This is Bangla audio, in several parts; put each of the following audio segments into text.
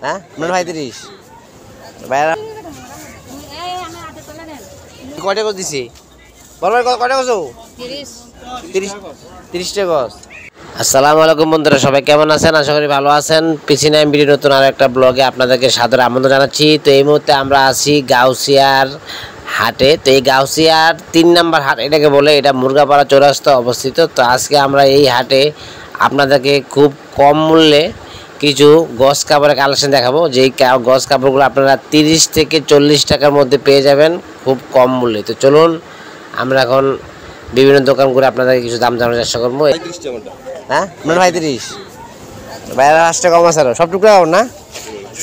হ্যাঁ মানে 35 ভাইরা কয়টা গছ দিছি বল ভাই কয়টা গছ 30 টাকা গছ। আসসালামু আলাইকুম বন্ধুরা, সবাই কেমন আছেন? আশা করি ভালো আছেন। পিছনে আমি ভিডিও নতুন আর একটা ব্লগে আপনাদেরকে সাদর আমন্ত্রণ জানাচ্ছি। তো এই মুহূর্তে আমরা আছি গাউসিয়ার হাটে। তো এই গাউসিয়ার 3 নম্বর হাট এটাকে বলে, এটা মুরগাপাড়া চৌরাস্তা অবস্থিত। তো আজকে আমরা এই হাটে আপনাদেরকে খুব কম মূল্যে কিছু গস কাপড়ের কালেকশন দেখাবো, যেই গস কাপড়গুলো আপনারা 30 থেকে 40 টাকার মধ্যে পেয়ে যাবেন খুব কম মূল্যে। তো চলুন আমরা এখন বিভিন্ন দোকান করে আপনাদেরকে কিছু দাম জানার চেষ্টা করবো। হ্যাঁ মানে 35 বাইরে 5 টাকা কম আছে, সব টুকরা কাপড় না,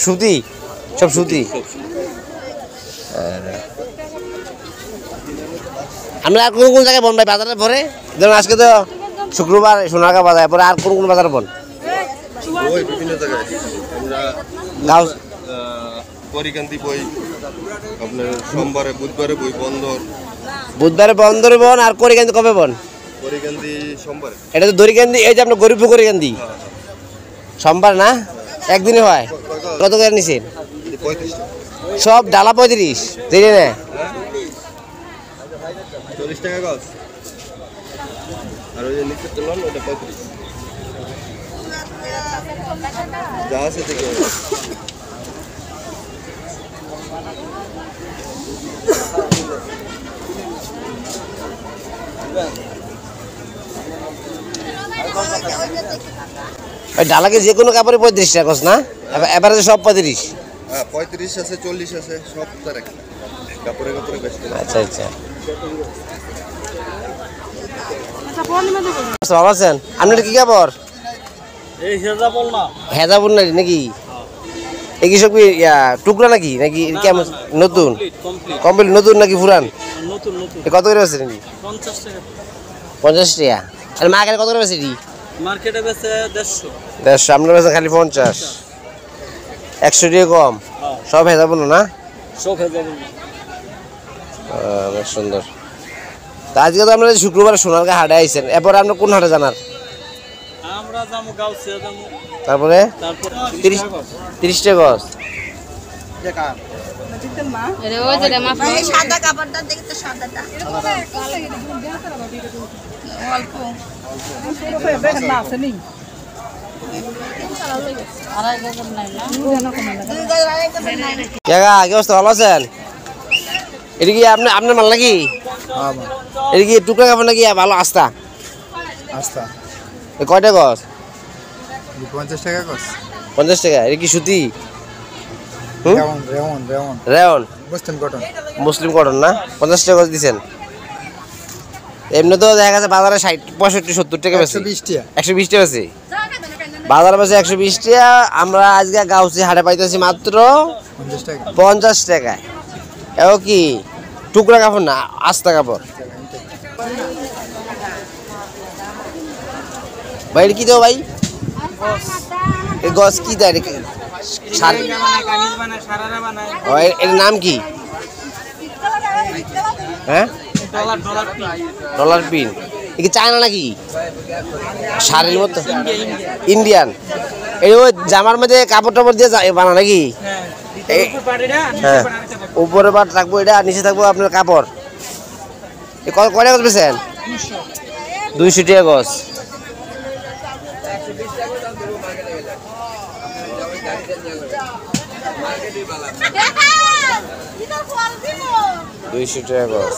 সুতি, সব সুতি। আমরা আর কোন কোন জায়গায় বন ভাই বাজারে ভরে? যেমন আজকে তো শুক্রবার সোনারগাঁ বাজার, পরে আর কোন কোন বাজার বন? বিভিন্ন জায়গায় গাঁও পরিকান্তি বই, আপনার সোমবারে বুধবারে বই বন্দর, বুধবারে বন্দরে বন, আর করিকান্দি কবে বন? পরিকান্তি সোমবারে। এটা তো দড়িকান্দি, এই যে আপনার গরিবপুর করিকান্দি সোমবার না, একদিনে হয়। কত করে নিছেন? 35 সব ডালা 35 দিলে না 40 টাকা গজ। আর ওই যে নিচে তুলন ওটা 35 যা আছে থেকে। ডালাকে যে কোনো কাপড়ে 35 টাকা না, এবারে সব 35। হ্যাঁ 35 আছে, 40 আছে, সব তার এক কাপড়ে কাপড়ে বেশি। আচ্ছা আচ্ছা, ভালো আছেন? আপনার কি কাপড়? এই হেজাবল না, হেজাবুল নাকি? এই কি সব টুকরা নাকি নাকি কেমন? নতুন কমপ্লিট নতুন নাকি পুরান? নতুন নতুন। কত করে আছে নাকি? 50 টাকা। 50 টাকা। আর মার্কেটে কত করে আছে? মার্কেটে বেচে 150। 150, আপনার কাছে খালি 50, 100 টাকা কম। সব হেজাবুল না? সব হেজাবল না। বেশ সুন্দর। তা আজকে তো আপনারা শুক্রবার সোনারগাঁ হাটে আইছেন, এরপর আপনার কোন হাটে জানার? আমরা যাবো গাউসিয়া যাবো। তারপরে তারপর 30 টাকা গজ। সাদা কাপড়টা দেখতে, সাদাটা অল্প কি অবস্থা, ভালো আছেন? এটা কি আপনার মাল নাকি? এটা কি টুকরা কাপড় নাকি ভালো আস্তা? আচ্ছা কয়টা গজ? 50 টাকা গজ। 50 টাকা। এটা কি সুতি? রেওন রেওন রেওন রেয়ন মুসলিম কটন। মুসলিম কটন না? 50 টাকা গজ দিচ্ছেন। এমনি তো দেখা গেছে বাজারে 60, 65, 70 টাকা বেশি। 120 টাকা। 120 টাকা বেশি বাজারে বেশি, 120 টাকা। আমরা আজকে গাউসি হাটে পাইতেছি মাত্র 50 টাকা। 50 টাকায়। এও কি টুকরা কাপড় না, আস্তা কাপড়। ভাই এটা কি দেবো ভাই? এই গছ কি দেয়? এর নাম কি? হ্যাঁ ডলার পিন। এ কি চায়না নাকি? শাড়ির মতো ইন্ডিয়ান। এই ওই জামার মধ্যে কাপড় টাপড় দিয়ে বানা নাকি? হ্যাঁ উপরে পাট থাকবো এটা, আর নিচে থাকবো আপনার কাপড়। কয়টা গজ পেয়েছেন? 200 টাকা গজ। $200 গজ।